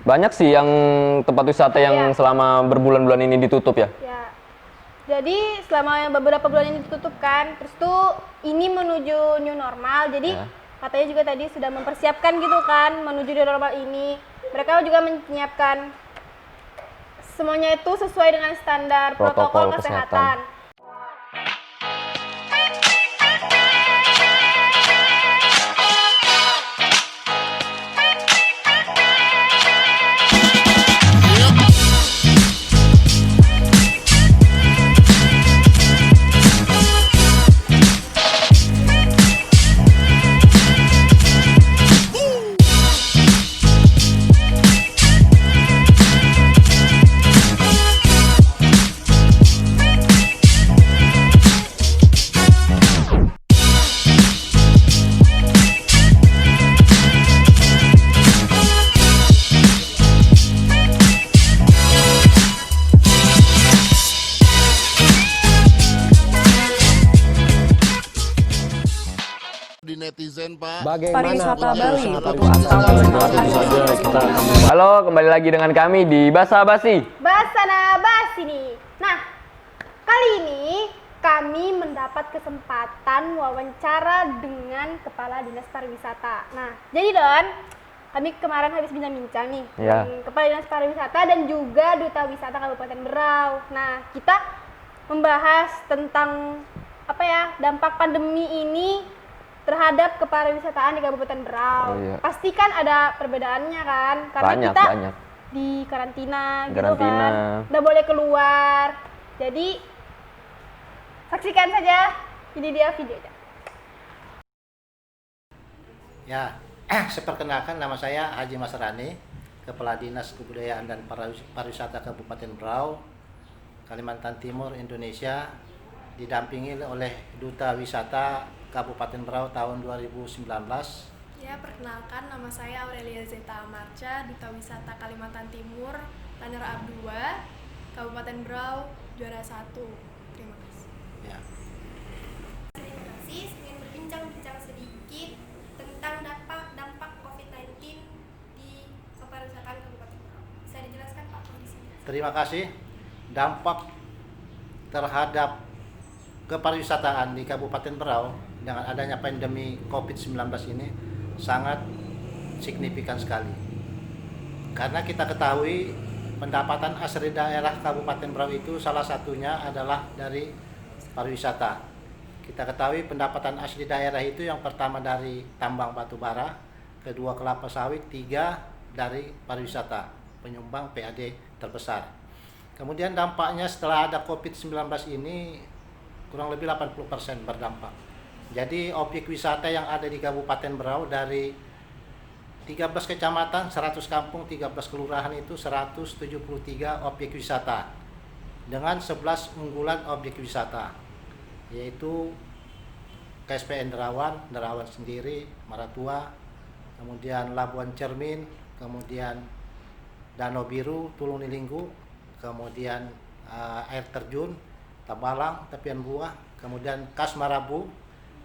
Banyak sih yang tempat wisata yang selama berbulan-bulan ini ditutup ya? Ya. Jadi selama beberapa bulan ini ditutup kan, terus tuh ini menuju new normal. Jadi katanya juga tadi sudah mempersiapkan gitu kan menuju new normal ini. Mereka juga menyiapkan semuanya itu sesuai dengan standar protokol kesehatan. Di netizen Pak. Pariwisata Bali. Halo, kembali lagi dengan kami di Basa Basi. Basana Basi nih. Nah, kali ini kami mendapat kesempatan wawancara dengan Kepala Dinas Pariwisata. Nah, jadi Don, kami kemarin habis bincang-bincang nih dengan Kepala Dinas Pariwisata dan juga Duta Wisata Kabupaten Berau. Nah, kita membahas tentang dampak pandemi ini terhadap kepariwisataan di Kabupaten Berau. Pasti kan ada perbedaannya kan, karena kita di karantina gitu kan, nggak boleh keluar. Jadi saksikan saja, ini dia videonya. Ya, saya perkenalkan, nama saya Haji Masrani, Kepala Dinas Kebudayaan dan Pariwisata Kabupaten Berau, Kalimantan Timur, Indonesia, didampingi oleh Duta Wisata Kabupaten Berau tahun 2019. Ya, perkenalkan, nama saya Aurelia Zeta Amarca, Duta Wisata Kalimantan Timur, runner-up 2, Kabupaten Berau, juara 1. Terima kasih. Ya. Terima kasih, ingin berbincang-bincang sedikit tentang dampak COVID-19 di kepariwisataan Kabupaten Berau. Bisa dijelaskan Pak kondisinya? Terima kasih. Dampak terhadap kepariwisataan di Kabupaten Berau dengan adanya pandemi COVID-19 ini sangat signifikan sekali. Karena kita ketahui pendapatan asli daerah Kabupaten Berau itu salah satunya adalah dari pariwisata. Kita ketahui pendapatan asli daerah itu yang pertama dari tambang batu bara, kedua kelapa sawit, tiga dari pariwisata, penyumbang PAD terbesar. Kemudian dampaknya setelah ada COVID-19 ini kurang lebih 80% berdampak. Jadi objek wisata yang ada di Kabupaten Berau dari 13 kecamatan, 100 kampung, 13 kelurahan itu 173 objek wisata dengan 11 unggulan objek wisata, yaitu KSPN Derawan, Derawan sendiri, Maratua, kemudian Labuan Cermin, kemudian Danau Biru, Tulung Nilinggu, kemudian air terjun Tabalang, Tepian Buah, kemudian Kas Marabu,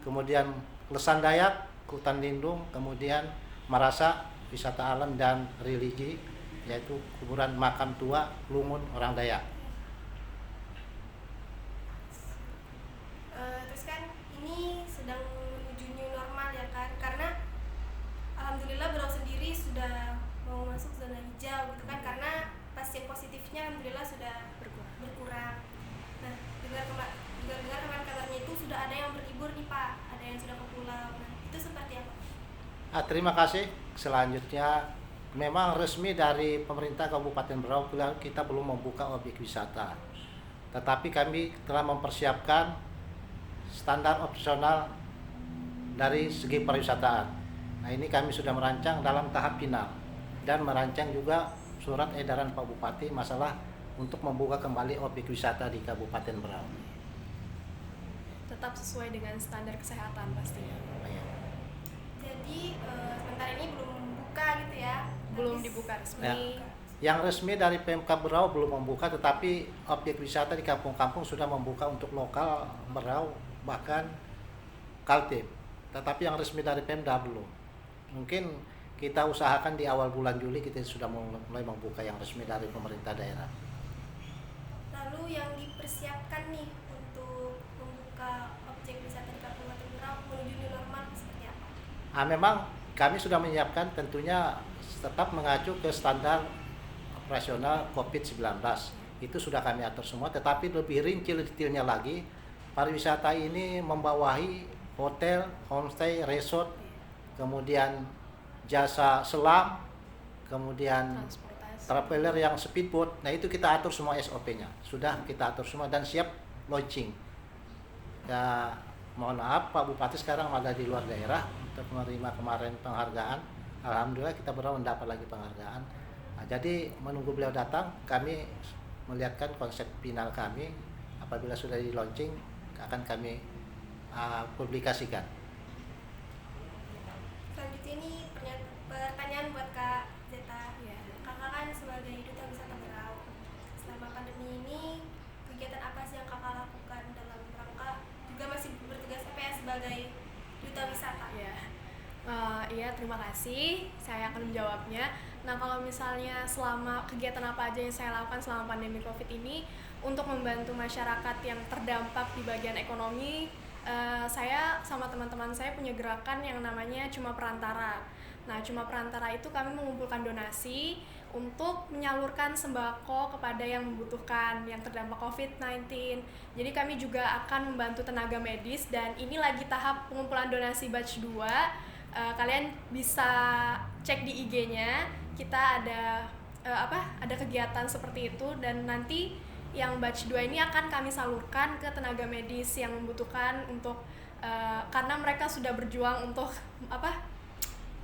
kemudian Lesan Dayak, Hutan Lindung, kemudian Marasa, wisata alam dan religi, yaitu kuburan makam tua Lungun orang Dayak. Terus kan ini sedang menuju new normal ya kan, karena alhamdulillah Berau sendiri sudah mau masuk zona hijau gitu kan, karena pasien positifnya alhamdulillah sudah berkurang. Nah, dengar kemarin kabarnya itu sudah ada yang berlibur nih Pak, ada yang sudah ke pulau. Nah, itu seperti apa? Terima kasih. Selanjutnya, memang resmi dari pemerintah Kabupaten Berau kita belum membuka objek wisata, tetapi kami telah mempersiapkan standar opsional dari segi pariwisataan. Nah, ini kami sudah merancang dalam tahap final dan merancang juga surat edaran Pak Bupati masalah untuk membuka kembali objek wisata di Kabupaten Berau. Tetap sesuai dengan standar kesehatan pastinya. Jadi sementara ini belum buka gitu ya? Belum dibuka resmi. Ya. Yang resmi dari Pemkab Berau belum membuka, tetapi objek wisata di kampung-kampung sudah membuka untuk lokal Berau, bahkan Kaltim. Tetapi yang resmi dari Pemda belum. Mungkin kita usahakan di awal bulan Juli kita sudah mulai membuka yang resmi dari pemerintah daerah. Lalu yang dipersiapkan nih untuk membuka objek wisata di Kabupaten Berau menuju new normal seperti apa? Memang kami sudah menyiapkan tentunya tetap mengacu ke standar operasional COVID-19. Itu sudah kami atur semua, tetapi lebih rinci detailnya lagi, pariwisata ini membawahi hotel, homestay, resort, kemudian jasa selam, kemudian traveler yang speedboat. Nah itu kita atur semua SOP-nya. Sudah kita atur semua dan siap launching. Ya, mohon maaf Pak Bupati sekarang ada di luar daerah untuk menerima kemarin penghargaan. Alhamdulillah kita baru mendapat lagi penghargaan. Nah, jadi menunggu beliau datang, kami melihatkan konsep final kami. Apabila sudah di launching akan kami publikasikan. Selanjutnya ini pertanyaan buat Kak Zeta. Kakak kan sebagai duta wisata Berau, selama pandemi ini kegiatan apa sih yang kakak lakukan dalam rangka juga masih bertugas sebagai duta wisata? Iya, terima kasih. Saya akan menjawabnya. Nah, kalau misalnya selama kegiatan apa aja yang saya lakukan selama pandemi COVID ini untuk membantu masyarakat yang terdampak di bagian ekonomi, saya sama teman-teman saya punya gerakan yang namanya Cuma Perantara. Nah, Cuma Perantara itu kami mengumpulkan donasi untuk menyalurkan sembako kepada yang membutuhkan, yang terdampak COVID-19. Jadi kami juga akan membantu tenaga medis dan ini lagi tahap pengumpulan donasi batch 2. Kalian bisa cek di IG-nya, kita ada ada kegiatan seperti itu dan nanti yang batch 2 ini akan kami salurkan ke tenaga medis yang membutuhkan untuk karena mereka sudah berjuang untuk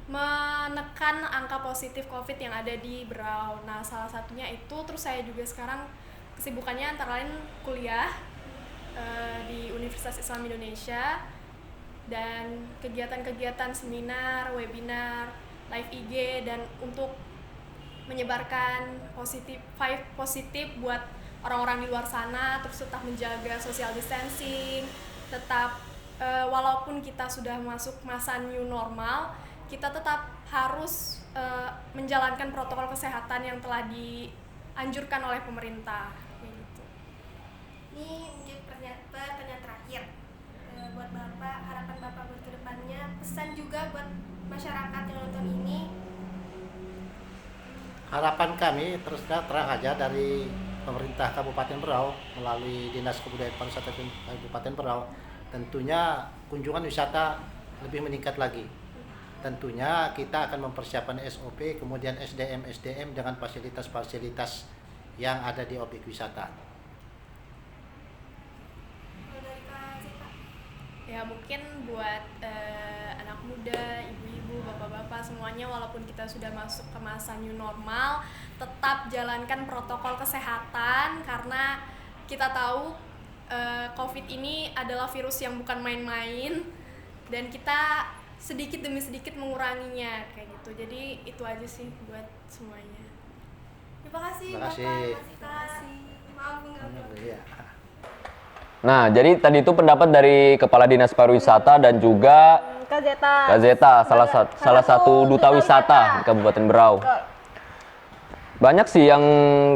menekan angka positif COVID yang ada di Berau. Nah, salah satunya itu. Terus saya juga sekarang kesibukannya antara lain kuliah di Universitas Islam Indonesia dan kegiatan-kegiatan seminar, webinar, live IG dan untuk menyebarkan vibe positif buat orang-orang di luar sana, terus tetap menjaga social distancing, tetap walaupun kita sudah masuk masa new normal, kita tetap harus menjalankan protokol kesehatan yang telah dianjurkan oleh pemerintah. Gitu. Ini menjadi pertanyaan terakhir buat Bapak, harapan Bapak buat kedepannya, pesan juga buat masyarakat yang nonton ini. Harapan kami terus terang aja dari pemerintah Kabupaten Berau melalui Dinas Kebudayaan Pariwisata Kabupaten Berau, tentunya kunjungan wisata lebih meningkat lagi. Tentunya kita akan mempersiapkan SOP, kemudian SDM dengan fasilitas-fasilitas yang ada di objek wisata. Dari Kak Zeta. Ya mungkin buat anak muda, ibu-ibu, bapak-bapak semuanya, walaupun kita sudah masuk ke masa new normal, tetap jalankan protokol kesehatan karena kita tahu COVID ini adalah virus yang bukan main-main dan kita sedikit demi sedikit menguranginya kayak gitu. Jadi itu aja sih buat semuanya. Terima kasih Terima Bapak, kasih. terima kasih. Maaf mengganggu. Iya. Nah, jadi tadi itu pendapat dari Kepala Dinas Pariwisata dan juga Kak Zeta. Kak Zeta, salah satu duta wisata di Kabupaten Berau. Banyak sih yang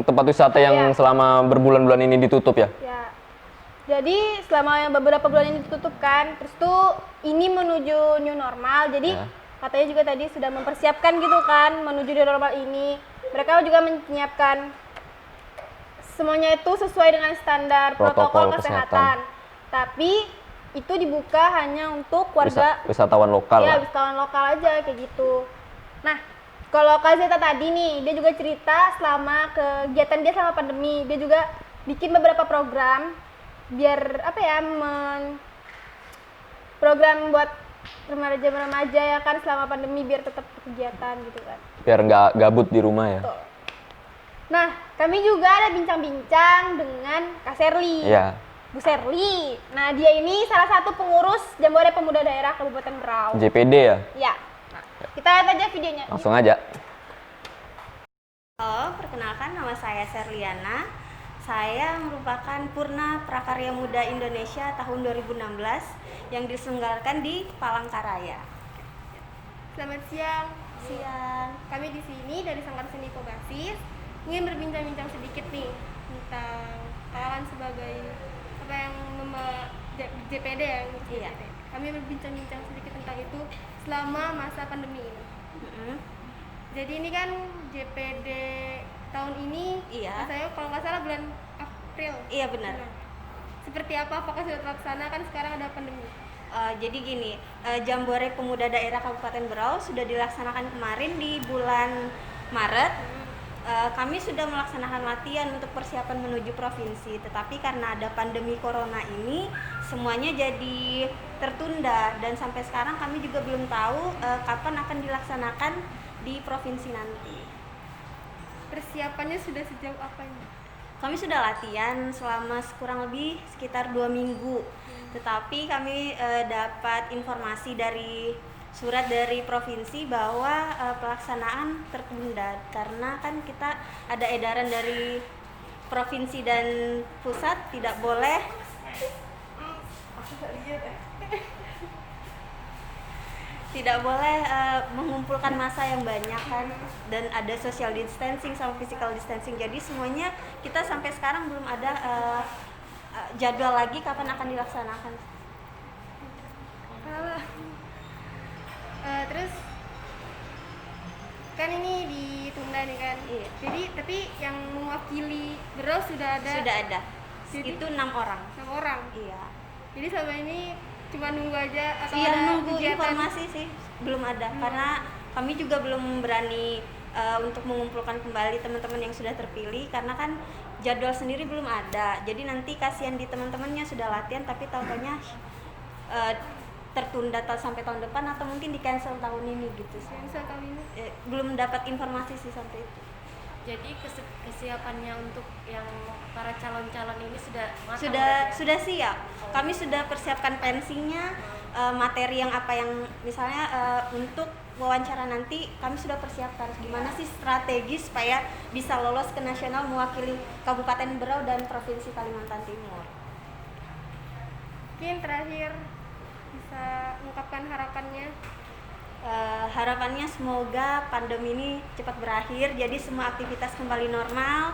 tempat wisata yang selama berbulan-bulan ini ditutup ya. Ya. Jadi selama beberapa bulan ini ditutup kan, terus tuh ini menuju new normal. Jadi katanya juga tadi sudah mempersiapkan gitu kan menuju new normal ini. Mereka juga menyiapkan semuanya itu sesuai dengan standar protokol kesehatan. Tapi itu dibuka hanya untuk warga Wisatawan lokal. ya, lah. wisatawan lokal aja kayak gitu. Nah, kalau Kak Zeta tadi nih, dia juga cerita selama kegiatan dia selama pandemi, dia juga bikin beberapa program biar program buat remaja-remaja ya kan selama pandemi biar tetap kegiatan gitu kan. Biar nggak gabut di rumah ya. Betul. Nah, kami juga ada bincang-bincang dengan Kak Serli. Iya. Bu Serli. Nah, dia ini salah satu pengurus Jambore Pemuda Daerah Kabupaten Berau. JPD ya. Ya. Nah, kita lihat aja videonya. Langsung aja. Halo, perkenalkan nama saya Serliana. Saya merupakan Purna Prakarya Muda Indonesia tahun 2016 yang diselenggarakan di Palangkaraya. Selamat siang. Siang. Kami di sini dari Sanggar Seni Kogasis ingin berbincang-bincang sedikit nih tentang kalian sebagai apa yang JPD ya, ngurus Iya. JPD. Kami berbincang-bincang sedikit tentang itu selama masa pandemi ini. Mm-mm. Jadi ini kan JPD tahun ini, Iya. saya kalau nggak salah bulan April. Iya benar. Nah, seperti apa? Apakah sudah terlaksana? Kan sekarang ada pandemi. Jadi gini, Jambore Pemuda Daerah Kabupaten Berau sudah dilaksanakan kemarin di bulan Maret. Kami sudah melaksanakan latihan untuk persiapan menuju provinsi, tetapi karena ada pandemi corona ini semuanya jadi tertunda dan sampai sekarang kami juga belum tahu kapan akan dilaksanakan di provinsi nanti. Persiapannya sudah sejauh apa ini? Kami sudah latihan selama kurang lebih sekitar 2 minggu, tetapi kami dapat informasi dari surat dari provinsi bahwa pelaksanaan tertunda karena kan kita ada edaran dari provinsi dan pusat tidak boleh mengumpulkan massa yang banyak kan, dan ada social distancing sama physical distancing. Jadi semuanya kita sampai sekarang belum ada jadwal lagi kapan akan dilaksanakan. Terus kan ini ditunda nih kan. Iya. Jadi tapi yang mewakili Berau sudah ada. Sudah ada. Jadi- Itu 6 orang. 6 orang. Iya. Jadi selama ini cuma nunggu aja atau Iya, ada nunggu kegiatan? informasi sih belum ada karena kami juga belum berani untuk mengumpulkan kembali teman-teman yang sudah terpilih karena kan jadwal sendiri belum ada. Jadi nanti kasihan di teman-temannya sudah latihan tapi taunya tertunda sampai tahun depan atau mungkin di cancel tahun ini gitu sih. Cancel tahun ini. Belum dapat informasi sih sampai itu. Jadi kesiapannya untuk yang para calon-calon ini sudah matang Sudah siap. Kami sudah persiapkan pensinya, materi yang apa yang misalnya untuk wawancara nanti kami sudah persiapkan gimana sih strategi supaya bisa lolos ke nasional mewakili Kabupaten Berau dan Provinsi Kalimantan Timur. Mungkin terakhir bisa mengungkapkan harapannya. Harapannya semoga pandemi ini cepat berakhir, jadi semua aktivitas kembali normal,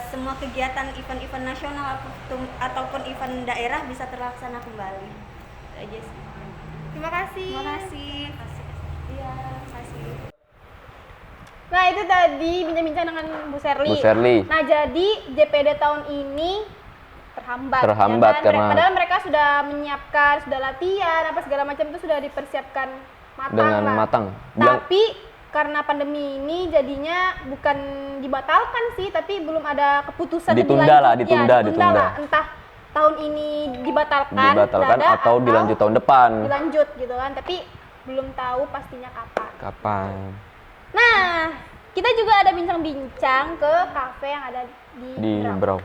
semua kegiatan event-event nasional ataupun event daerah bisa terlaksana kembali. Itu aja sih. Terima kasih. Terima kasih. Iya, terima kasih. Nah itu tadi bincang-bincang dengan Bu Sherly. Bu Sherly. Nah jadi JPD tahun ini terhambat. Terhambat ya kan? karena- Padahal mereka sudah menyiapkan, sudah latihan, apa segala macam itu sudah dipersiapkan matang Dengan lah. matang. Bilang- Tapi karena pandemi ini jadinya bukan dibatalkan sih, tapi belum ada keputusan lebih Ditunda lanjut. lah, Ya, ditunda. lah. Entah tahun ini dibatalkan atau dilanjut tahun depan. dilanjut gitu kan, tapi belum tahu pastinya kapan. Kapan? Nah, kita juga ada bincang-bincang ke kafe yang ada Di Berau. Berau.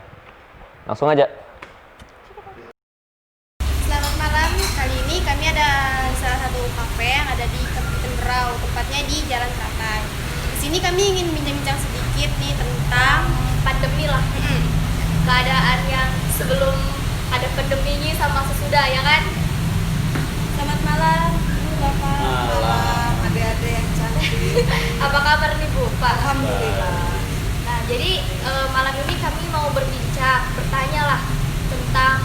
Langsung aja. Selamat malam, kali ini kami ada di salah satu kafe yang ada di Kabupaten Berau, tepatnya di Jalan Teratai. Di sini kami ingin bincang-bincang sedikit nih tentang pandemi lah, keadaan yang sebelum ada pandemi ini sama sesudah ya kan. Selamat malam, Bu Bapak. Malam. Adik-adik yang cantik. Apa kabar nih Bu? Pak? Alhamdulillah. Nah jadi malam ini kami mau bertanya lah tentang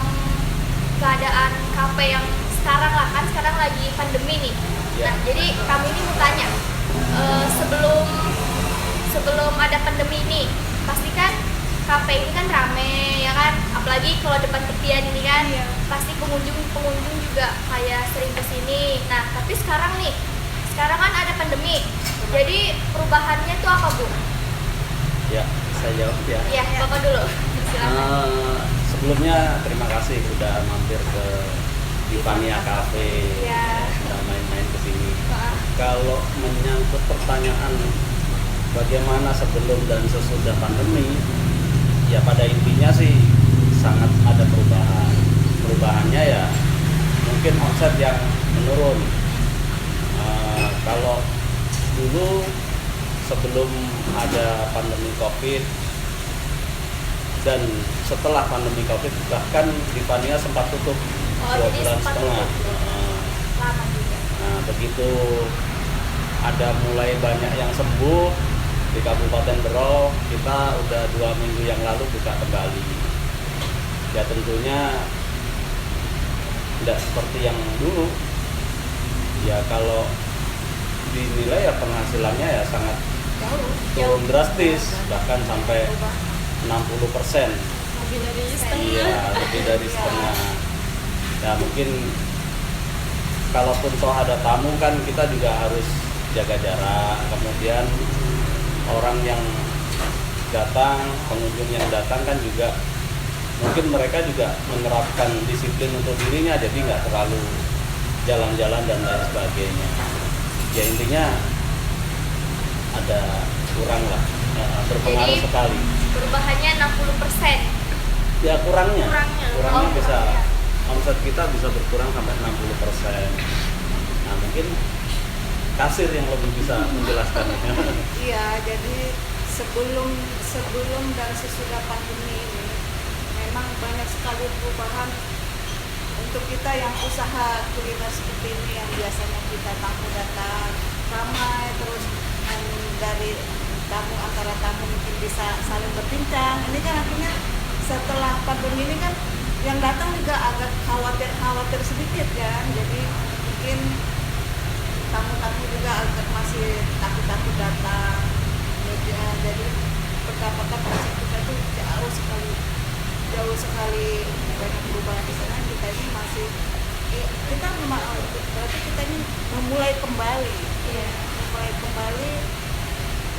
keadaan kafe yang sekarang lah, kan sekarang lagi pandemi nih. Nah jadi kami ini mau tanya, sebelum ada pandemi ini pasti kan kafe ini kan rame ya kan, apalagi kalau depan tepian ini kan pasti pengunjung juga kayak sering kesini. Nah tapi sekarang kan ada pandemi, jadi perubahannya tuh apa Bu? Ya, saya jawab ya. Iya, Bapak dulu. Silakan. Sebelumnya terima kasih sudah mampir ke Yupania Cafe, Iya. sudah main-main ke sini. Kalau menyangkut pertanyaan bagaimana sebelum dan sesudah pandemi, ya pada intinya sih sangat ada perubahan. Perubahannya ya mungkin omset yang menurun. Kalau dulu sebelum ada pandemi COVID dan setelah pandemi COVID bahkan Yupania sempat tutup 2 jadi bulan sempat setengah. tutup. Lama juga. Nah begitu ada mulai banyak yang sembuh di Kabupaten Berau. Kita udah 2 minggu yang lalu buka kembali. Ya tentunya tidak seperti yang dulu. Ya kalau dinilai ya penghasilannya ya sangat turun drastis, bahkan sampai 60%. Lebih dari setengah. Iya, lebih dari setengah. Ya mungkin kalaupun toh ada tamu kan kita juga harus jaga jarak. Kemudian orang yang datang, pengunjung yang datang kan juga mungkin mereka juga menerapkan disiplin untuk dirinya, jadi nggak terlalu jalan-jalan dan lain sebagainya. Ya intinya ada kurang lah, berpengaruh Jadi, sekali. Perubahannya 60%. Ya kurangnya Oh, bisa kurangnya. omset kita bisa berkurang sampai 60%. Nah mungkin kasir yang lebih bisa menjelaskannya. Iya, jadi sebelum dan sesudah pandemi ini memang banyak sekali perubahan untuk kita yang usaha kuliner seperti ini, yang biasanya kita tamu datang ramai, terus dari tamu antara tamu mungkin bisa saling berbincang. Ini kan akhirnya setelah pandemi ini kan yang datang juga agak khawatir sedikit kan, jadi mungkin tamu-tamu juga agak masih takut datang. Jadi pendapatan omset kita itu jauh sekali banyak perubahan di sana. Kita ini masih berarti kita ini memulai kembali,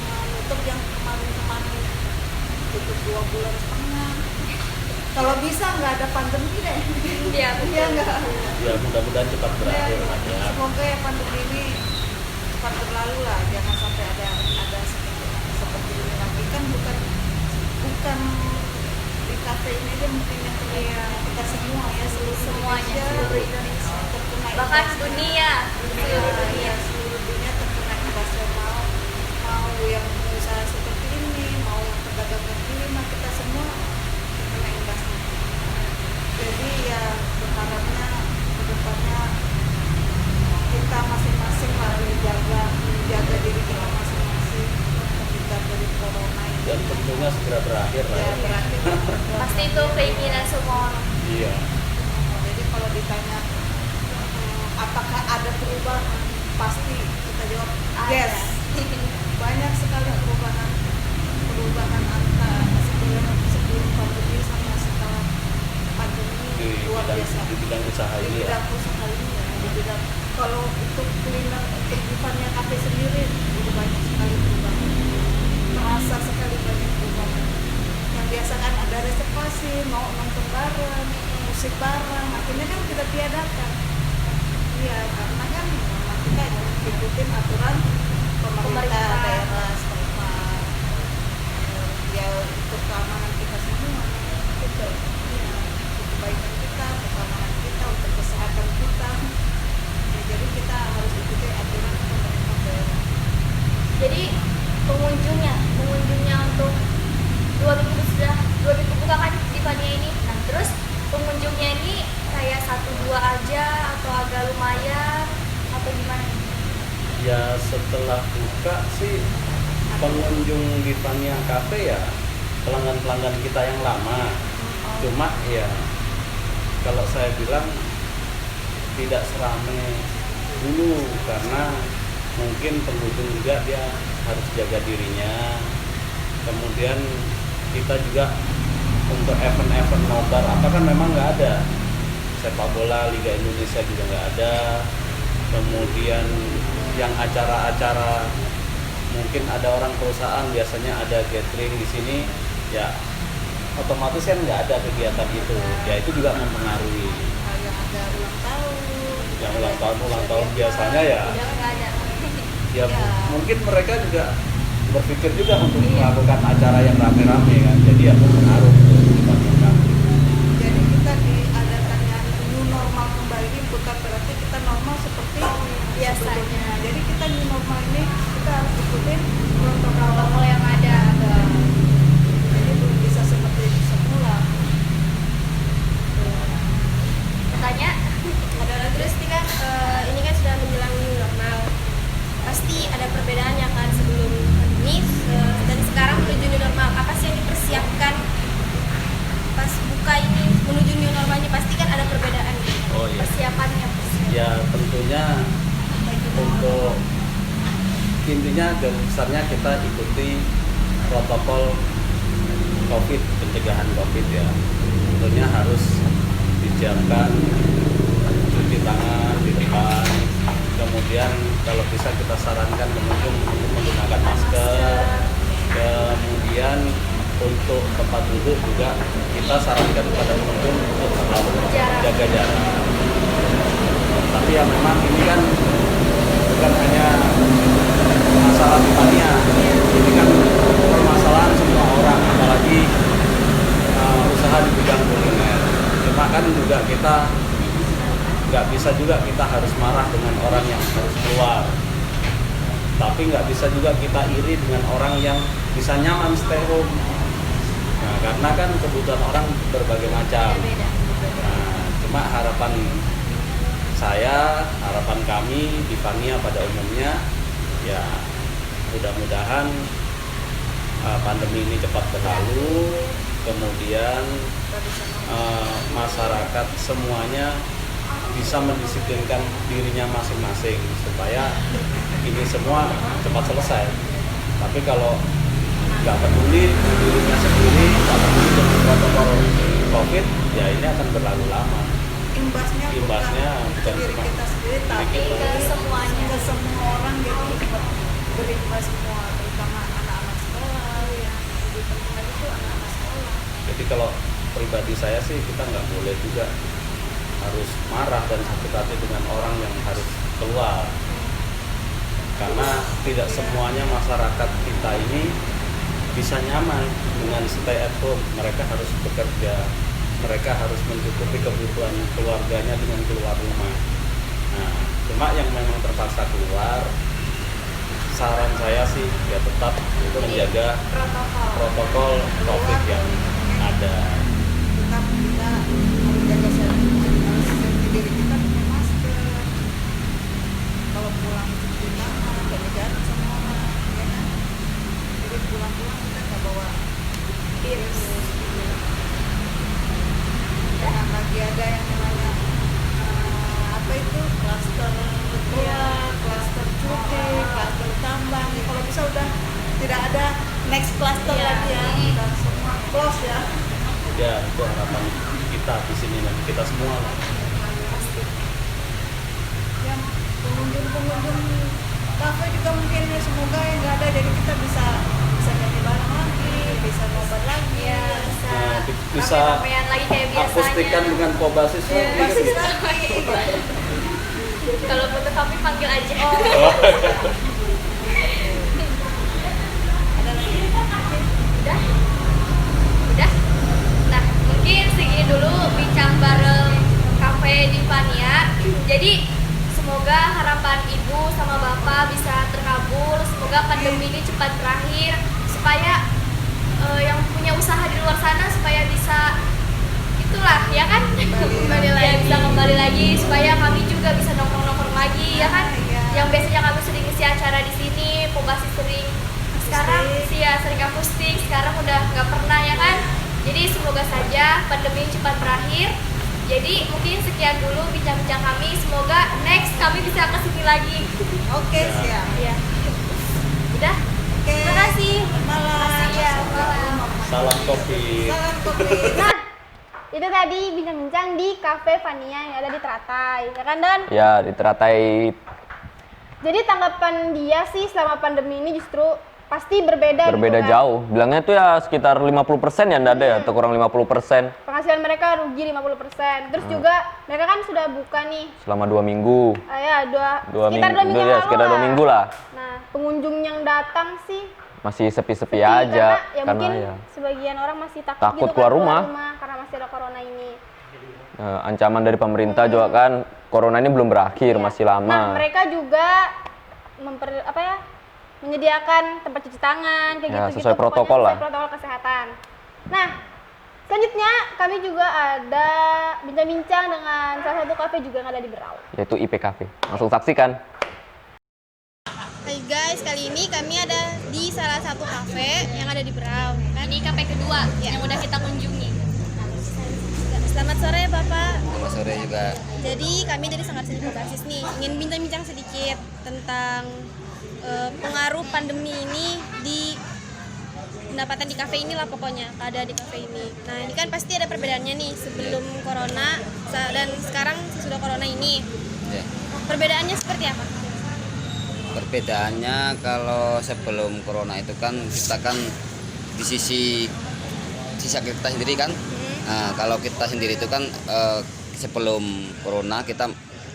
menutup yang kemarin tutup 2,5 bulan. Kalau bisa nggak ada pandemi deh. Iya, betul. Iya nggak? Ya mudah-mudahan cepat berakhir aja. Semoga ya pandemi ini cepat berlalu lah, jangan sampai ada seperti ini lagi. Kan bukan di kafe ini aja, mungkin yang kena kita semua ya, Semuanya, seluruh Indonesia. terkena Bahkan imbasnya. dunia. Seluruh dunia. Ya, seluruh dunia terkena imbasnya, mau yang usaha seperti ini, mau yang pedagang kaki lima, kita semua terkena imbasnya. Jadi ya berharapnya ke depannya kita masing-masing lah menjaga diri kita masing-masing, terhindar dari corona ini. Dan tentunya segera berakhir lah Ya, ya. berakhir. Pasti itu keinginan semua orang. Iya. Jadi kalau ditanya apakah ada perubahan, pasti kita jawab yes. Banyak sekali perubahan antara sebelum pandemi sama setelah pandemi, luar biasa. Di bidang usaha Di ini ya. bidang usaha ini ya, di bidang kalau untuk kuliner kehidupannya kafe sendiri udah banyak sekali perubahan. Terasa sekali banyak perubahan. Yang biasa kan ada reservasi, mau nonton bareng, musik bareng, akhirnya kan kita tiadakan. Iya, karena kan memang kita ikutin aturan pemerintah daerah setempat. Ya untuk keamanan kita semua. Betul. Ya, untuk kebaikan kita, untuk keamanan kita, untuk kesehatan kita. Ya, jadi kita harus ikuti aturan pemerintah daerah. Jadi pengunjungnya untuk 2 minggu buka kan di Fania ini. Nah terus pengunjungnya ini kayak 1-2 aja atau agak lumayan atau gimana? Ya setelah buka sih pengunjung di Fania Cafe ya pelanggan-pelanggan kita yang lama. Cuma ya kalau saya bilang tidak seramai dulu karena mungkin pengunjung juga dia harus jaga dirinya. Kemudian kita juga untuk event-event nobar apa kan memang nggak ada. Sepak bola Liga Indonesia juga nggak ada. Kemudian yang acara-acara mungkin ada orang perusahaan biasanya ada gathering di sini, ya otomatis kan nggak ada kegiatan itu. Ya itu juga mempengaruhi. Yang ada ulang tahun. Yang ulang tahun biasanya ya. Udah nggak ada. Ya mungkin mereka juga berpikir juga untuk melakukan acara yang rame-rame kan. Jadi ya berpengaruh di Fania Cafe. Jadi kita diadakannya new normal kembali bukan berarti kita normal seperti biasanya. Jadi kita new normal ini kita harus ikutin protokol yang ada. Jadi belum bisa seperti semula. Tanya? Terus ini kan sudah menjelang new normal, pasti ada intinya garis besarnya kita ikuti protokol COVID, pencegahan COVID ya. Tentunya harus dijaga cuci tangan di depan. Kemudian kalau bisa kita sarankan pengunjung untuk menggunakan masker. Kemudian untuk tempat duduk juga kita sarankan kepada pengunjung untuk selalu jaga jarak. Tapi ya memang ini kan bukan hanya masalah Pania, ini kan permasalahan semua orang, apalagi usaha di bidang kuliner. Cuma kan juga kita nggak bisa juga kita harus marah dengan orang yang harus keluar, tapi nggak bisa juga kita iri dengan orang yang bisa nyaman stay home. Nah, karena kan kebutuhan orang berbagai macam. Nah, cuma harapan saya, harapan kami di Pania pada umumnya, ya mudah-mudahan pandemi ini cepat berlalu, kemudian masyarakat semuanya bisa mendisiplinkan dirinya masing-masing supaya ini semua cepat selesai. Tapi kalau nggak peduli dirinya sendiri, nggak peduli dengan protokol COVID, ya ini akan berlalu lama. Imbasnya bukan diri cuma kita sendiri, tapi ke semuanya. ke semua orang jadi berimbas semua, terutama anak-anak sekolah yang lebih penting lagi itu anak-anak sekolah. Jadi kalau pribadi saya sih kita nggak boleh juga harus marah dan sakit hati dengan orang yang harus keluar, karena tidak semuanya masyarakat kita ini bisa nyaman dengan stay at home. Mereka harus bekerja, mereka harus mencukupi kebutuhan keluarganya dengan keluar rumah. Nah, cuma yang memang terpaksa keluar, saran saya sih ya tetap menjaga protokol COVID yang ada. Tetap kita harus jaga safety diri kita, pakai masker. Kalau pulang cuci tangan, jaga jarak sama orang, ya kan? Jadi pulang-pulang kita nggak bawa virus. Jangan lagi ada yang namanya apa itu klaster klaster cuti, klaster tambang. Kalau bisa udah tidak ada next cluster lagi ya, udah semua close ya. Ya itu harapan kita di sini nanti kita semua lah. Yang pengunjung kafe juga mungkin ya, semoga yang nggak ada, jadi kita bisa nyanyi bareng lagi, bisa ngobrol lagi, Bisa Rame-ramean lagi kayak biasanya. akustikan dengan Kobasis lagi. Kalau butuh kami panggil aja. ada lagi. Udah. Nah, mungkin segini dulu bincang bareng kafe di Pania. Jadi semoga harapan ibu sama bapak bisa terkabul. Semoga pandemi ini cepat berakhir supaya yang punya usaha di luar sana supaya bisa itulah ya kan kembali lagi, bisa kembali lagi supaya kami juga bisa nongkrong lagi ya kan. Yang biasanya kami sering isi acara di sini, Kobasis sering sekarang sih ya sering akustik, sekarang udah nggak pernah ya kan. Jadi semoga saja pandemi cepat berakhir. Jadi mungkin sekian dulu bincang-bincang kami, semoga next kami bisa kesini lagi. Oke, siap. Ya. Udah. Terima kasih. Malam. Ya, Salam kopi. Salam kopi. Nah, itu tadi bincang-bincang di Cafe Pania yang ada di Teratai, ya kan Don? Ya, di Teratai Jadi tanggapan dia sih selama pandemi ini justru pasti berbeda berbeda gitu kan? jauh. Bilangnya tuh ya sekitar 50% ya nggak ada ya, atau kurang 50% Penghasilan mereka rugi 50%. Terus juga mereka kan sudah buka nih. selama 2 minggu. Sekitar 2 minggu ya, lalu sekitar 2 minggu lah. Nah, pengunjung yang datang sih Masih sepi-sepi sepi aja karena mungkin sebagian orang masih takut Takut gitu keluar kan rumah. karena masih ada corona ini. Ancaman dari pemerintah juga kan, corona ini belum berakhir, masih Nah, lama. mereka juga menyediakan tempat cuci tangan kayak Ya, gitu-gitu, sesuai pokoknya protokol lah. sesuai protokol kesehatan. Nah, selanjutnya kami juga ada bincang-bincang dengan salah satu kafe juga yang ada di Berau. Yaitu IP Cafe. Langsung saksikan. Hai guys, kali ini kami ada di salah satu kafe yang ada di Berau. Ini kafe kedua yang udah kita kunjungi. Selamat sore Bapak. Selamat sore juga. Jadi kami dari Sanggar Seni Kobasis nih ingin bincang-bincang sedikit tentang pengaruh pandemi ini di pendapatan di kafe ini lah pokoknya, keadaan di kafe ini. Nah ini kan pasti ada perbedaannya nih sebelum corona dan sekarang sesudah corona ini. Ya. Perbedaannya seperti apa? Perbedaannya kalau sebelum corona itu kan kita kan di sisi kita sendiri kan. Nah, kalau kita sendiri itu kan sebelum corona kita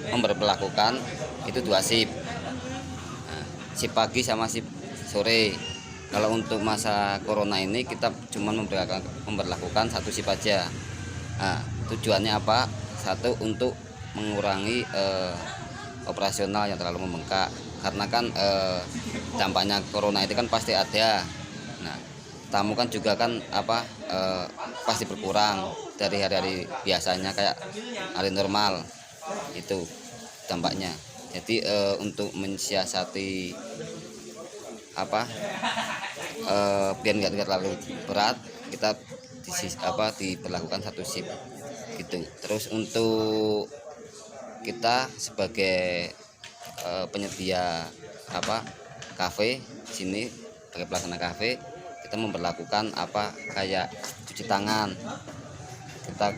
memperlakukan itu 2 shift. Nah, shift pagi sama shift sore. Kalau untuk masa corona ini kita cuma memperlakukan 1 shift aja. Nah, tujuannya apa? Satu, untuk mengurangi operasional yang terlalu membengkak. Karena kan dampaknya corona itu kan pasti ada. Nah, tamu kan juga kan pasti berkurang dari hari-hari biasanya kayak hari normal, itu dampaknya. Jadi untuk mensiasati biar nggak terlalu berat, kita diberlakukan 1 shift gitu. Terus untuk kita sebagai penyedia kafe sini, sebagai pelaksana kafe, kita memperlakukan kayak cuci tangan. Kita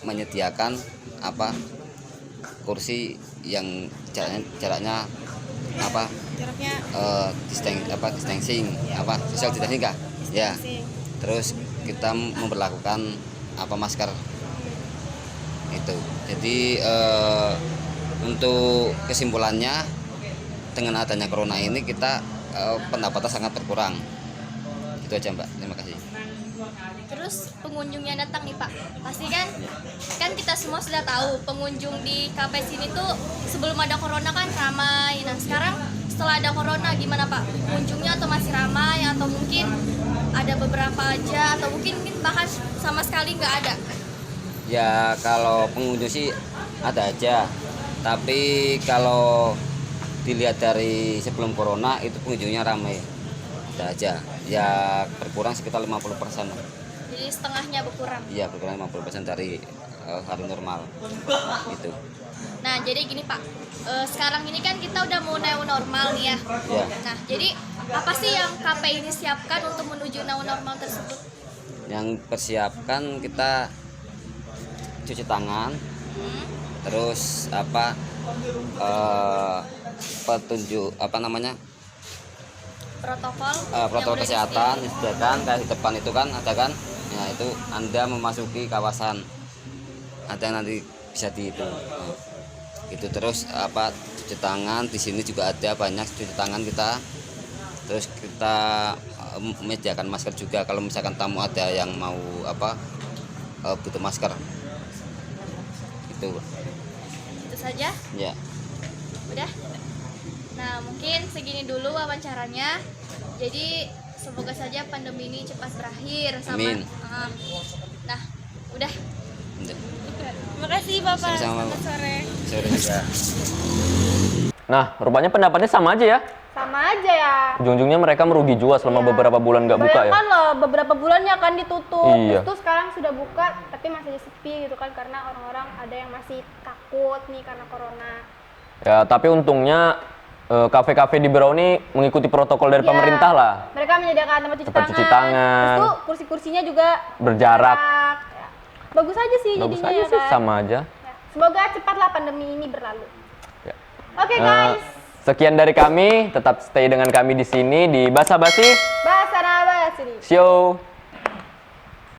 menyediakan kursi yang jaraknya distancing, social distancing kah? Ya. Terus kita memperlakukan masker itu. Jadi untuk kesimpulannya, dengan adanya corona ini kita pendapatan sangat berkurang. Itu aja Mbak, terima kasih. Terus pengunjung yang datang nih Pak, pasti kan kita semua sudah tahu pengunjung di kafe sini tuh sebelum ada corona kan ramai. Nah sekarang setelah ada corona gimana Pak? Pengunjungnya atau masih ramai atau mungkin ada beberapa aja atau mungkin bahkan sama sekali nggak ada? Ya kalau pengunjung sih ada aja, tapi kalau dilihat dari sebelum corona itu pengunjungnya ramai, ada aja. Ya berkurang sekitar 50%. Jadi setengahnya berkurang? Iya, berkurang 50% dari hari normal itu. Nah jadi gini Pak, sekarang ini kan kita udah mau new normal nih ya. Ya. Nah jadi apa sih yang kafe ini siapkan untuk menuju new normal tersebut? Yang persiapkan kita cuci tangan, terus petunjuk protokol kesehatan disediakan kayak di depan itu kan ada kan. Nah itu Anda memasuki kawasan, ada yang nanti bisa itu. Itu terus cuci tangan di sini juga ada banyak cuci tangan kita. Terus kita menyediakan masker juga kalau misalkan tamu ada yang mau butuh masker. Itu saja? Ya. Udah? Nah mungkin segini dulu wawancaranya. Jadi semoga saja pandemi ini cepat berakhir sama. Amin. Nah udah. Terima kasih Bapak. Selamat sore. Sore juga. Nah, rupanya pendapatnya sama aja ya. Sama aja ya. Ujung-ujungnya mereka merugi juga selama beberapa bulan nggak buka ya. Bayangkan loh, beberapa bulannya kan ditutup. Iya. Terus sekarang sudah buka, tapi masih sepi gitu kan karena orang-orang ada yang masih takut nih karena corona. Ya, tapi untungnya kafe-kafe di Berau ini mengikuti protokol dari pemerintah lah. Mereka menyediakan tempat cuci tangan. Terus tuh kursi-kursinya juga berjarak. Ya. Bagus aja sih Bagus jadinya aja ya sih, kan. sama aja. Ya. Semoga cepatlah pandemi ini berlalu. Ya. Oke guys. Sekian dari kami, tetap stay dengan kami di sini di Basa Basi. Basa Basi. Show.